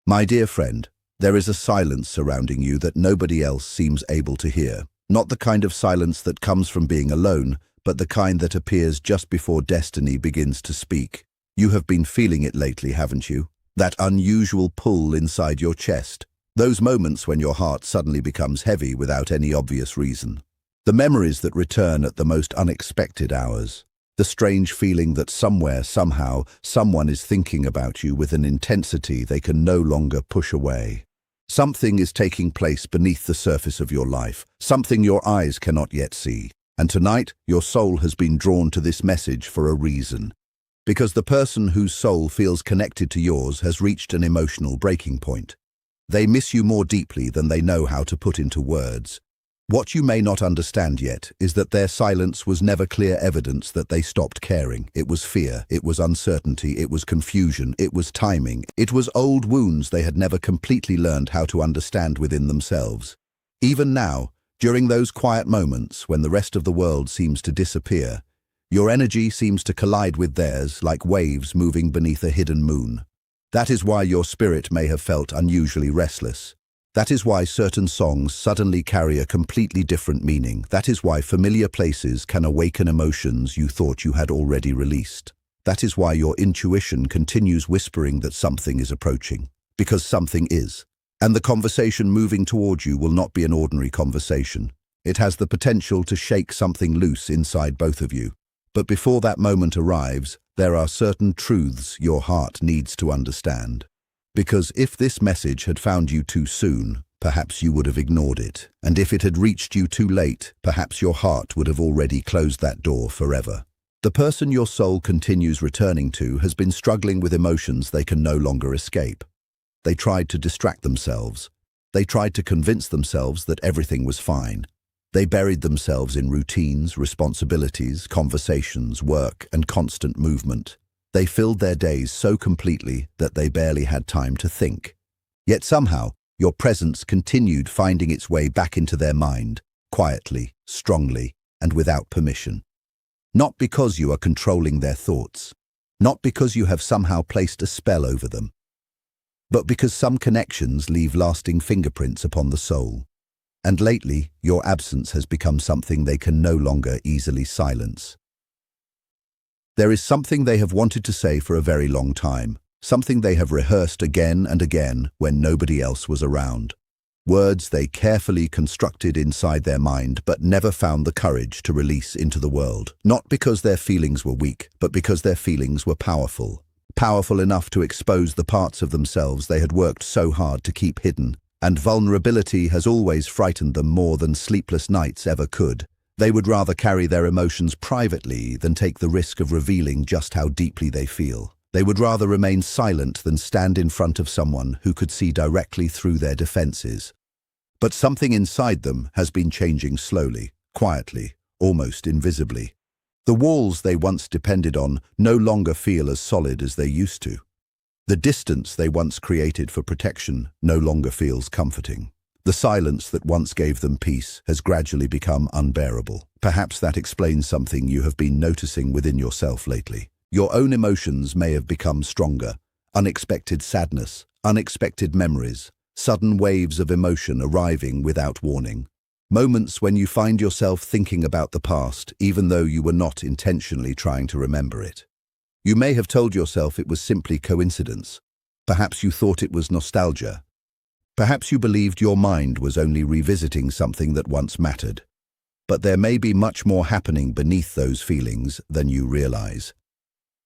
My dear friend, there is a silence surrounding you that nobody else seems able to hear. Not the kind of silence that comes from being alone, but the kind that appears just before destiny begins to speak. You have been feeling it lately, haven't you? That unusual pull inside your chest. Those moments when your heart suddenly becomes heavy without any obvious reason. The memories that return at the most unexpected hours. The strange feeling that somewhere, somehow, someone is thinking about you with an intensity they can no longer push away. Something is taking place beneath the surface of your life, something your eyes cannot yet see. And tonight, your soul has been drawn to this message for a reason. Because the person whose soul feels connected to yours has reached an emotional breaking point. They miss you more deeply than they know how to put into words. What you may not understand yet is that their silence was never clear evidence that they stopped caring. It was fear, it was uncertainty, it was confusion, it was timing. It was old wounds they had never completely learned how to understand within themselves. Even now, during those quiet moments when the rest of the world seems to disappear, your energy seems to collide with theirs like waves moving beneath a hidden moon. That is why your spirit may have felt unusually restless. That is why certain songs suddenly carry a completely different meaning. That is why familiar places can awaken emotions you thought you had already released. That is why your intuition continues whispering that something is approaching. Because something is. And the conversation moving toward you will not be an ordinary conversation. It has the potential to shake something loose inside both of you. But before that moment arrives, there are certain truths your heart needs to understand. Because if this message had found you too soon, perhaps you would have ignored it. And if it had reached you too late, perhaps your heart would have already closed that door forever. The person your soul continues returning to has been struggling with emotions they can no longer escape. They tried to distract themselves. They tried to convince themselves that everything was fine. They buried themselves in routines, responsibilities, conversations, work, and constant movement. They filled their days so completely that they barely had time to think. Yet somehow, your presence continued finding its way back into their mind, quietly, strongly, and without permission. Not because you are controlling their thoughts, not because you have somehow placed a spell over them, but because some connections leave lasting fingerprints upon the soul. And lately, your absence has become something they can no longer easily silence. There is something they have wanted to say for a very long time, something they have rehearsed again and again when nobody else was around. Words they carefully constructed inside their mind but never found the courage to release into the world. Not because their feelings were weak, but because their feelings were powerful. Powerful enough to expose the parts of themselves they had worked so hard to keep hidden. And vulnerability has always frightened them more than sleepless nights ever could. They would rather carry their emotions privately than take the risk of revealing just how deeply they feel. They would rather remain silent than stand in front of someone who could see directly through their defenses. But something inside them has been changing slowly, quietly, almost invisibly. The walls they once depended on no longer feel as solid as they used to. The distance they once created for protection no longer feels comforting. The silence that once gave them peace has gradually become unbearable. Perhaps that explains something you have been noticing within yourself lately. Your own emotions may have become stronger. Unexpected sadness, unexpected memories, sudden waves of emotion arriving without warning. Moments when you find yourself thinking about the past, even though you were not intentionally trying to remember it. You may have told yourself it was simply coincidence. Perhaps you thought it was nostalgia. Perhaps you believed your mind was only revisiting something that once mattered. But there may be much more happening beneath those feelings than you realize.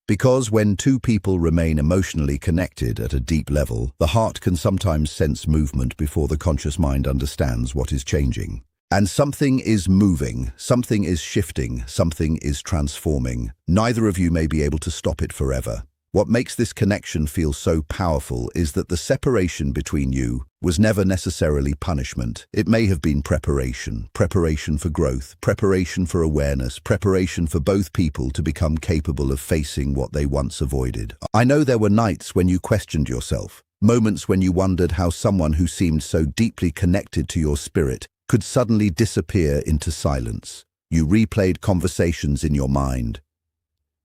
Because when two people remain emotionally connected at a deep level, the heart can sometimes sense movement before the conscious mind understands what is changing. And something is moving, something is shifting, something is transforming. Neither of you may be able to stop it forever. What makes this connection feel so powerful is that the separation between you was never necessarily punishment. It may have been preparation for growth, preparation for awareness, preparation for both people to become capable of facing what they once avoided. I know there were nights when you questioned yourself, moments when you wondered how someone who seemed so deeply connected to your spirit could suddenly disappear into silence. You replayed conversations in your mind.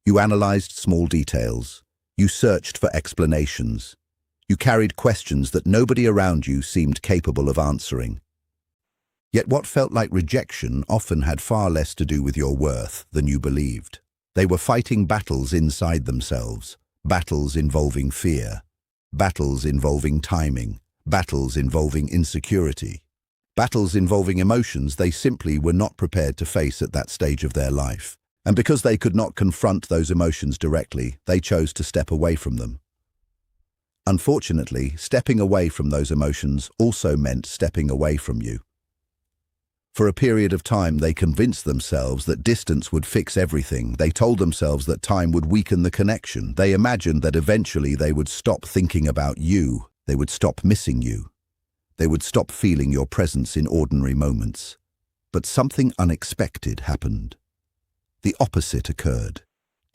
You analyzed small details. You searched for explanations. You carried questions that nobody around you seemed capable of answering. Yet what felt like rejection often had far less to do with your worth than you believed. They were fighting battles inside themselves, battles involving fear, battles involving timing, battles involving insecurity, battles involving emotions they simply were not prepared to face at that stage of their life. And because they could not confront those emotions directly, they chose to step away from them. Unfortunately, stepping away from those emotions also meant stepping away from you. For a period of time, they convinced themselves that distance would fix everything. They told themselves that time would weaken the connection. They imagined that eventually they would stop thinking about you. They would stop missing you. They would stop feeling your presence in ordinary moments. But something unexpected happened. The opposite occurred.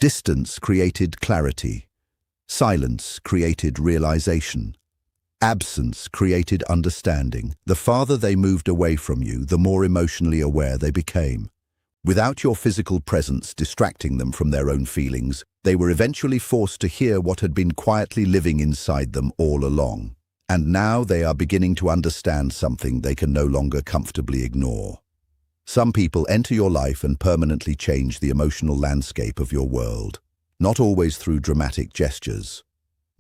Distance created clarity. Silence created realization. Absence created understanding. The farther they moved away from you, the more emotionally aware they became. Without your physical presence distracting them from their own feelings, they were eventually forced to hear what had been quietly living inside them all along. And now they are beginning to understand something they can no longer comfortably ignore. Some people enter your life and permanently change the emotional landscape of your world. Not always through dramatic gestures.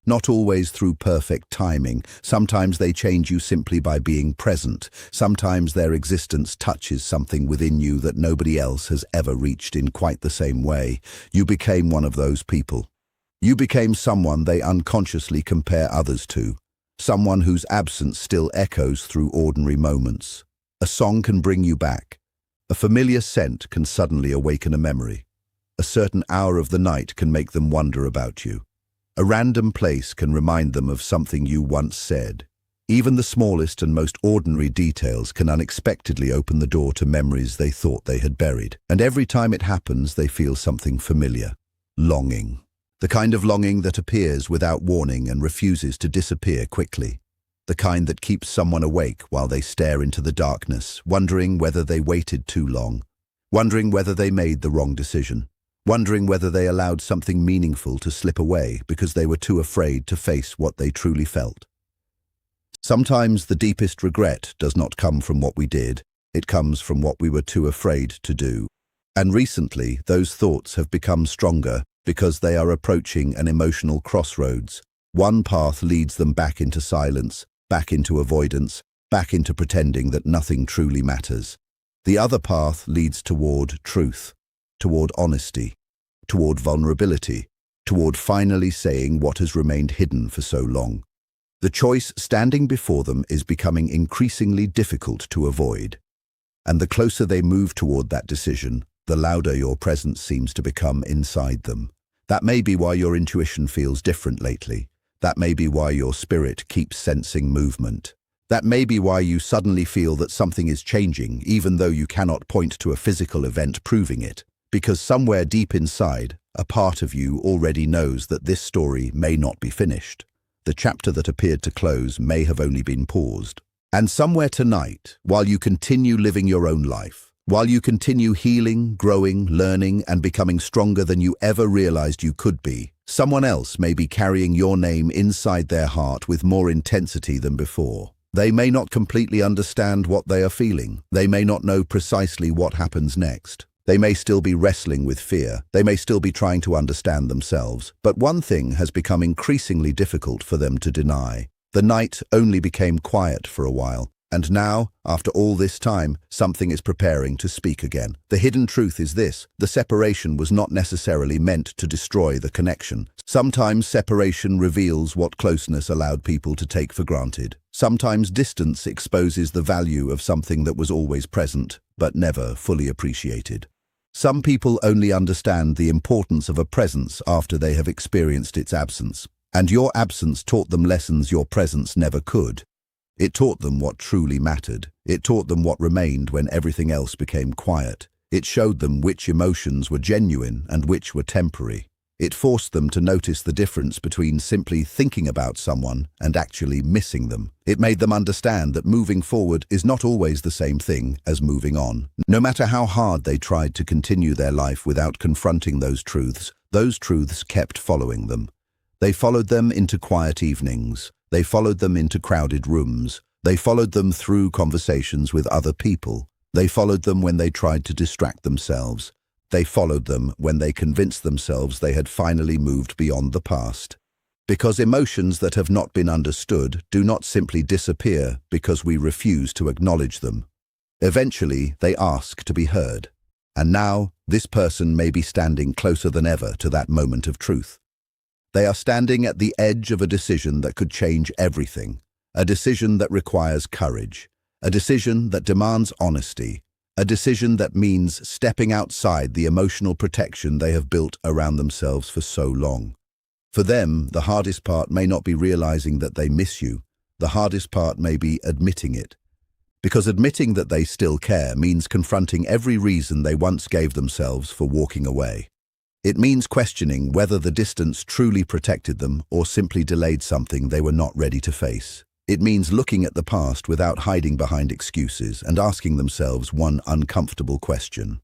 Not always through perfect timing. Sometimes they change you simply by being present. Sometimes their existence touches something within you that nobody else has ever reached in quite the same way. You became one of those people. You became someone they unconsciously compare others to. Someone whose absence still echoes through ordinary moments. A song can bring you back. A familiar scent can suddenly awaken a memory. A certain hour of the night can make them wonder about you. A random place can remind them of something you once said. Even the smallest and most ordinary details can unexpectedly open the door to memories they thought they had buried. And every time it happens, they feel something familiar. Longing. The kind of longing that appears without warning and refuses to disappear quickly. The kind that keeps someone awake while they stare into the darkness, wondering whether they waited too long, wondering whether they made the wrong decision, wondering whether they allowed something meaningful to slip away because they were too afraid to face what they truly felt. Sometimes the deepest regret does not come from what we did, it comes from what we were too afraid to do. And recently, those thoughts have become stronger because they are approaching an emotional crossroads. One path leads them back into silence, back into avoidance, back into pretending that nothing truly matters. The other path leads toward truth, toward honesty, toward vulnerability, toward finally saying what has remained hidden for so long. The choice standing before them is becoming increasingly difficult to avoid. And the closer they move toward that decision, the louder your presence seems to become inside them. That may be why your intuition feels different lately. That may be why your spirit keeps sensing movement. That may be why you suddenly feel that something is changing, even though you cannot point to a physical event proving it. Because somewhere deep inside, a part of you already knows that this story may not be finished. The chapter that appeared to close may have only been paused. And somewhere tonight, while you continue living your own life, while you continue healing, growing, learning, and becoming stronger than you ever realized you could be, someone else may be carrying your name inside their heart with more intensity than before. They may not completely understand what they are feeling. They may not know precisely what happens next. They may still be wrestling with fear. They may still be trying to understand themselves. But one thing has become increasingly difficult for them to deny. The night only became quiet for a while. And now, after all this time, something is preparing to speak again. The hidden truth is this: the separation was not necessarily meant to destroy the connection. Sometimes separation reveals what closeness allowed people to take for granted. Sometimes distance exposes the value of something that was always present, but never fully appreciated. Some people only understand the importance of a presence after they have experienced its absence. And your absence taught them lessons your presence never could. It taught them what truly mattered. It taught them what remained when everything else became quiet. It showed them which emotions were genuine and which were temporary. It forced them to notice the difference between simply thinking about someone and actually missing them. It made them understand that moving forward is not always the same thing as moving on. No matter how hard they tried to continue their life without confronting those truths kept following them. They followed them into quiet evenings. They followed them into crowded rooms. They followed them through conversations with other people. They followed them when they tried to distract themselves. They followed them when they convinced themselves they had finally moved beyond the past. Because emotions that have not been understood do not simply disappear because we refuse to acknowledge them. Eventually, they ask to be heard. And now, this person may be standing closer than ever to that moment of truth. They are standing at the edge of a decision that could change everything, a decision that requires courage, a decision that demands honesty, a decision that means stepping outside the emotional protection they have built around themselves for so long. For them, the hardest part may not be realizing that they miss you. The hardest part may be admitting it. Because admitting that they still care means confronting every reason they once gave themselves for walking away. It means questioning whether the distance truly protected them or simply delayed something they were not ready to face. It means looking at the past without hiding behind excuses and asking themselves one uncomfortable question.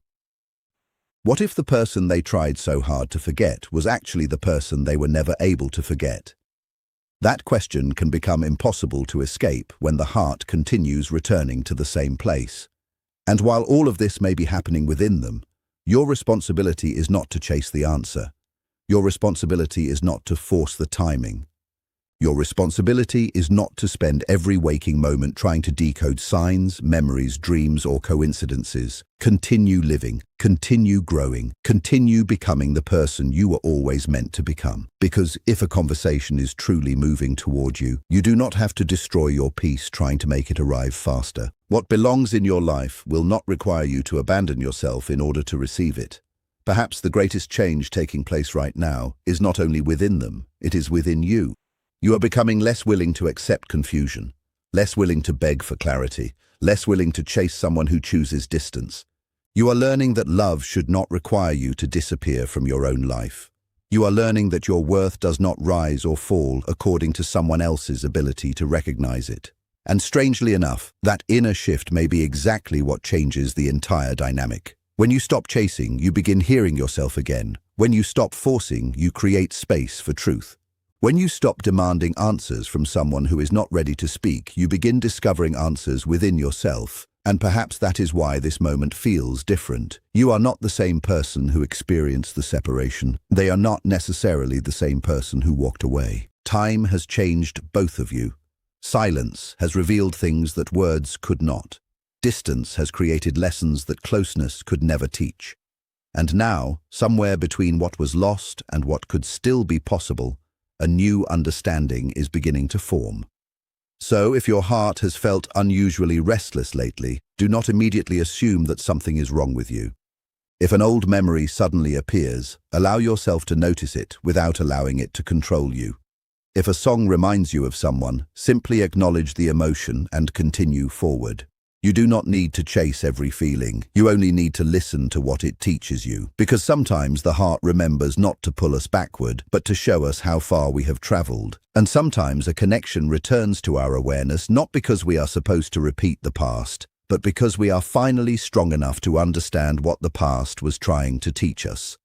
What if the person they tried so hard to forget was actually the person they were never able to forget? That question can become impossible to escape when the heart continues returning to the same place. And while all of this may be happening within them, your responsibility is not to chase the answer. Your responsibility is not to force the timing. Your responsibility is not to spend every waking moment trying to decode signs, memories, dreams, or coincidences. Continue living, continue growing, continue becoming the person you were always meant to become. Because if a conversation is truly moving toward you, you do not have to destroy your peace trying to make it arrive faster. What belongs in your life will not require you to abandon yourself in order to receive it. Perhaps the greatest change taking place right now is not only within them, it is within you. You are becoming less willing to accept confusion, less willing to beg for clarity, less willing to chase someone who chooses distance. You are learning that love should not require you to disappear from your own life. You are learning that your worth does not rise or fall according to someone else's ability to recognize it. And strangely enough, that inner shift may be exactly what changes the entire dynamic. When you stop chasing, you begin hearing yourself again. When you stop forcing, you create space for truth. When you stop demanding answers from someone who is not ready to speak, you begin discovering answers within yourself. And perhaps that is why this moment feels different. You are not the same person who experienced the separation. They are not necessarily the same person who walked away. Time has changed both of you. Silence has revealed things that words could not. Distance has created lessons that closeness could never teach. And now, somewhere between what was lost and what could still be possible, a new understanding is beginning to form. So, if your heart has felt unusually restless lately, do not immediately assume that something is wrong with you. If an old memory suddenly appears, allow yourself to notice it without allowing it to control you. If a song reminds you of someone, simply acknowledge the emotion and continue forward. You do not need to chase every feeling. You only need to listen to what it teaches you. Because sometimes the heart remembers not to pull us backward, but to show us how far we have traveled. And sometimes a connection returns to our awareness not because we are supposed to repeat the past, but because we are finally strong enough to understand what the past was trying to teach us.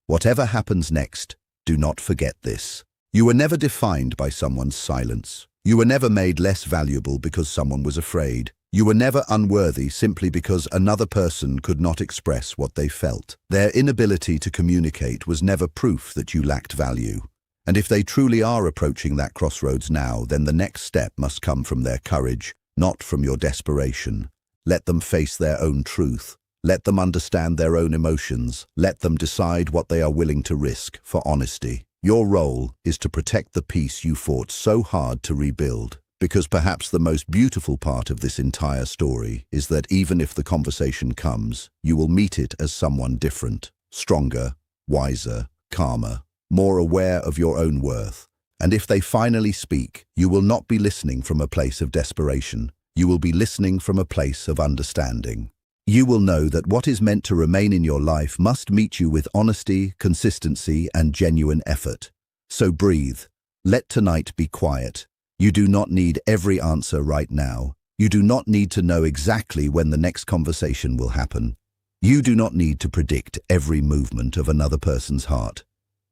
Whatever happens next, do not forget this. You were never defined by someone's silence. You were never made less valuable because someone was afraid. You were never unworthy simply because another person could not express what they felt. Their inability to communicate was never proof that you lacked value. And if they truly are approaching that crossroads now, then the next step must come from their courage, not from your desperation. Let them face their own truth. Let them understand their own emotions. Let them decide what they are willing to risk for honesty. Your role is to protect the peace you fought so hard to rebuild. Because perhaps the most beautiful part of this entire story is that even if the conversation comes, you will meet it as someone different, stronger, wiser, calmer, more aware of your own worth. And if they finally speak, you will not be listening from a place of desperation. You will be listening from a place of understanding. You will know that what is meant to remain in your life must meet you with honesty, consistency, and genuine effort. So breathe. Let tonight be quiet. You do not need every answer right now. You do not need to know exactly when the next conversation will happen. You do not need to predict every movement of another person's heart.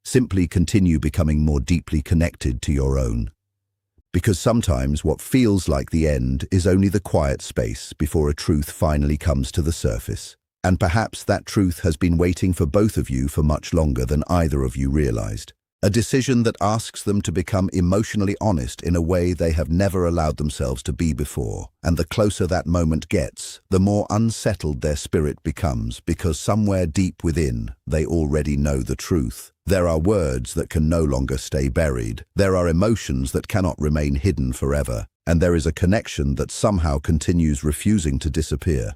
Simply continue becoming more deeply connected to your own. Because sometimes what feels like the end is only the quiet space before a truth finally comes to the surface. And perhaps that truth has been waiting for both of you for much longer than either of you realized. A decision that asks them to become emotionally honest in a way they have never allowed themselves to be before. And the closer that moment gets, the more unsettled their spirit becomes, because somewhere deep within, they already know the truth. There are words that can no longer stay buried. There are emotions that cannot remain hidden forever. And there is a connection that somehow continues refusing to disappear.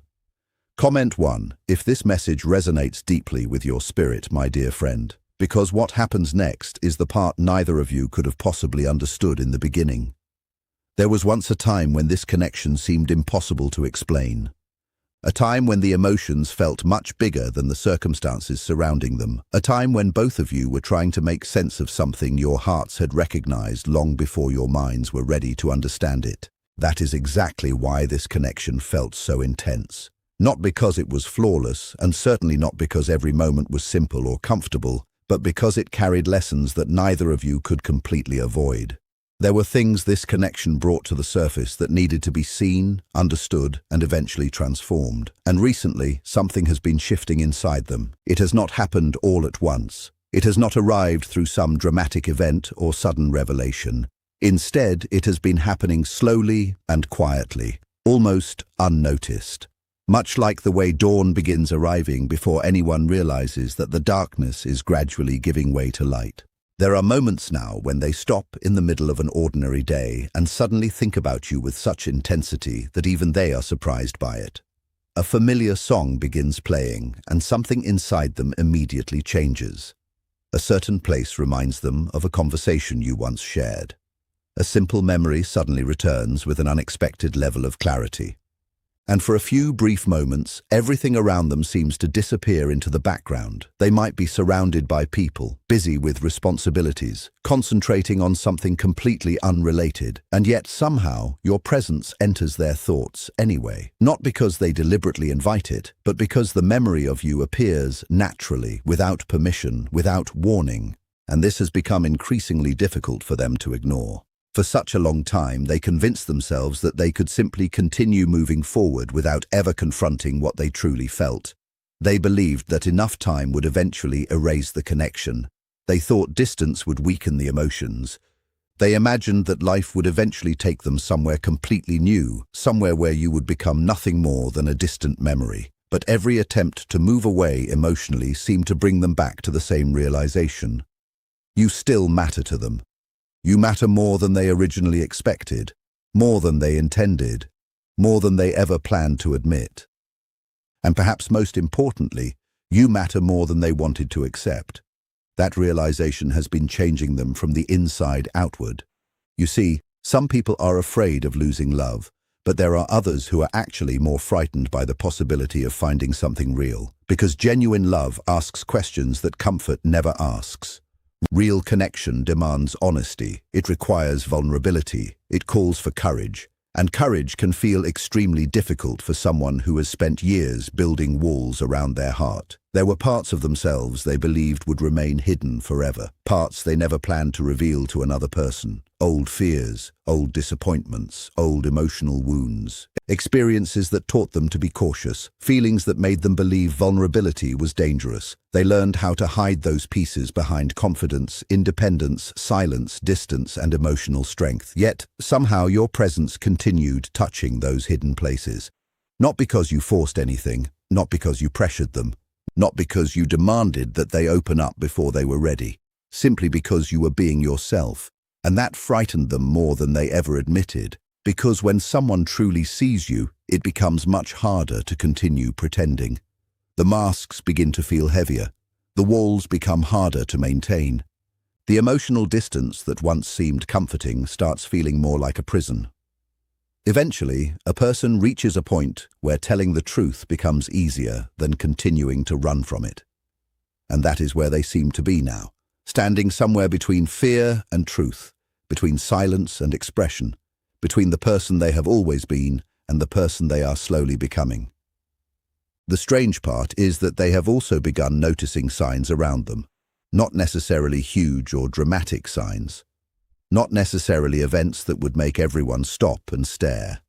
Comment 1 if this message resonates deeply with your spirit, my dear friend. Because what happens next is the part neither of you could have possibly understood in the beginning. There was once a time when this connection seemed impossible to explain. A time when the emotions felt much bigger than the circumstances surrounding them. A time when both of you were trying to make sense of something your hearts had recognized long before your minds were ready to understand it. That is exactly why this connection felt so intense. Not because it was flawless, and certainly not because every moment was simple or comfortable, but because it carried lessons that neither of you could completely avoid. There were things this connection brought to the surface that needed to be seen, understood, and eventually transformed. And recently, something has been shifting inside them. It has not happened all at once. It has not arrived through some dramatic event or sudden revelation. Instead, it has been happening slowly and quietly, almost unnoticed. Much like the way dawn begins arriving before anyone realizes that the darkness is gradually giving way to light. There are moments now when they stop in the middle of an ordinary day and suddenly think about you with such intensity that even they are surprised by it. A familiar song begins playing, and something inside them immediately changes. A certain place reminds them of a conversation you once shared. A simple memory suddenly returns with an unexpected level of clarity. And for a few brief moments, everything around them seems to disappear into the background. They might be surrounded by people, busy with responsibilities, concentrating on something completely unrelated, and yet somehow your presence enters their thoughts anyway. Not because they deliberately invite it, but because the memory of you appears naturally, without permission, without warning. And this has become increasingly difficult for them to ignore. For such a long time, they convinced themselves that they could simply continue moving forward without ever confronting what they truly felt. They believed that enough time would eventually erase the connection. They thought distance would weaken the emotions. They imagined that life would eventually take them somewhere completely new, somewhere where you would become nothing more than a distant memory. But every attempt to move away emotionally seemed to bring them back to the same realization. You still matter to them. You matter more than they originally expected, more than they intended, more than they ever planned to admit. And perhaps most importantly, you matter more than they wanted to accept. That realization has been changing them from the inside outward. You see, some people are afraid of losing love, but there are others who are actually more frightened by the possibility of finding something real, because genuine love asks questions that comfort never asks. Real connection demands honesty. It requires vulnerability. It calls for courage. And courage can feel extremely difficult for someone who has spent years building walls around their heart. There were parts of themselves they believed would remain hidden forever, parts they never planned to reveal to another person. Old fears, old disappointments, old emotional wounds. Experiences that taught them to be cautious, feelings that made them believe vulnerability was dangerous. They learned how to hide those pieces behind confidence, independence, silence, distance, and emotional strength. Yet, somehow your presence continued touching those hidden places. Not because you forced anything, not because you pressured them, not because you demanded that they open up before they were ready, simply because you were being yourself. And that frightened them more than they ever admitted, because when someone truly sees you, it becomes much harder to continue pretending. The masks begin to feel heavier. The walls become harder to maintain. The emotional distance that once seemed comforting starts feeling more like a prison. Eventually, a person reaches a point where telling the truth becomes easier than continuing to run from it. And that is where they seem to be now, standing somewhere between fear and truth, between silence and expression, between the person they have always been and the person they are slowly becoming. The strange part is that they have also begun noticing signs around them, not necessarily huge or dramatic signs, not necessarily events that would make everyone stop and stare.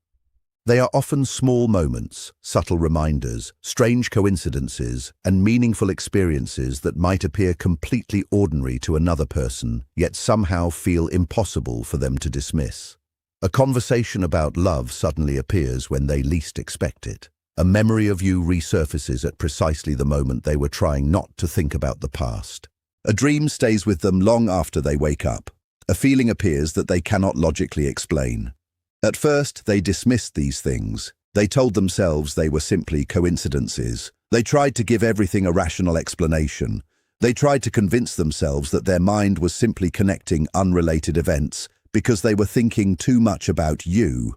They are often small moments, subtle reminders, strange coincidences, and meaningful experiences that might appear completely ordinary to another person, yet somehow feel impossible for them to dismiss. A conversation about love suddenly appears when they least expect it. A memory of you resurfaces at precisely the moment they were trying not to think about the past. A dream stays with them long after they wake up. A feeling appears that they cannot logically explain. At first, they dismissed these things. They told themselves they were simply coincidences. They tried to give everything a rational explanation. They tried to convince themselves that their mind was simply connecting unrelated events because they were thinking too much about you.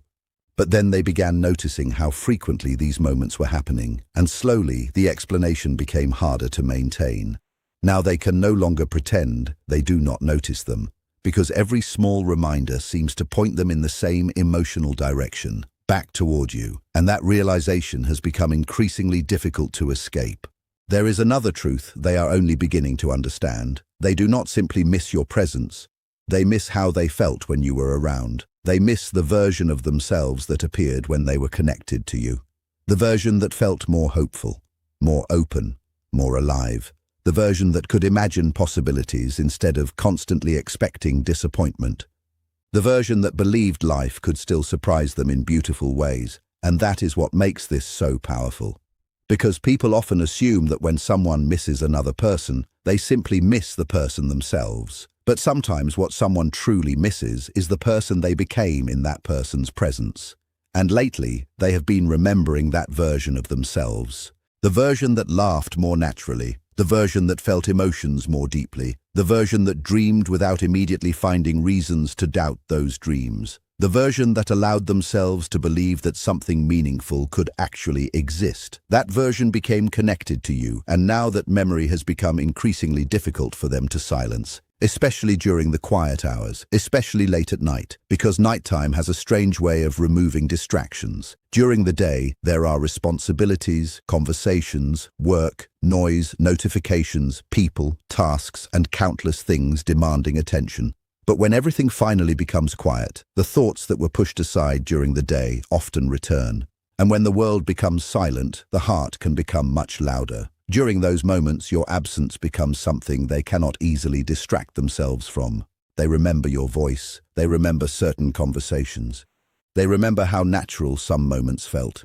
But then they began noticing how frequently these moments were happening, and slowly the explanation became harder to maintain. Now they can no longer pretend they do not notice them, because every small reminder seems to point them in the same emotional direction, back toward you, and that realization has become increasingly difficult to escape. There is another truth they are only beginning to understand. They do not simply miss your presence. They miss how they felt when you were around. They miss the version of themselves that appeared when they were connected to you. The version that felt more hopeful, more open, more alive. The version that could imagine possibilities instead of constantly expecting disappointment. The version that believed life could still surprise them in beautiful ways. And that is what makes this so powerful. Because people often assume that when someone misses another person, they simply miss the person themselves. But sometimes what someone truly misses is the person they became in that person's presence. And lately, they have been remembering that version of themselves. The version that laughed more naturally. The version that felt emotions more deeply, the version that dreamed without immediately finding reasons to doubt those dreams, the version that allowed themselves to believe that something meaningful could actually exist. That version became connected to you, and now that memory has become increasingly difficult for them to silence, especially during the quiet hours, especially late at night, because nighttime has a strange way of removing distractions. During the day, there are responsibilities, conversations, work, noise, notifications, people, tasks, and countless things demanding attention. But when everything finally becomes quiet, the thoughts that were pushed aside during the day often return. And when the world becomes silent, the heart can become much louder. During those moments, your absence becomes something they cannot easily distract themselves from. They remember your voice. They remember certain conversations. They remember how natural some moments felt.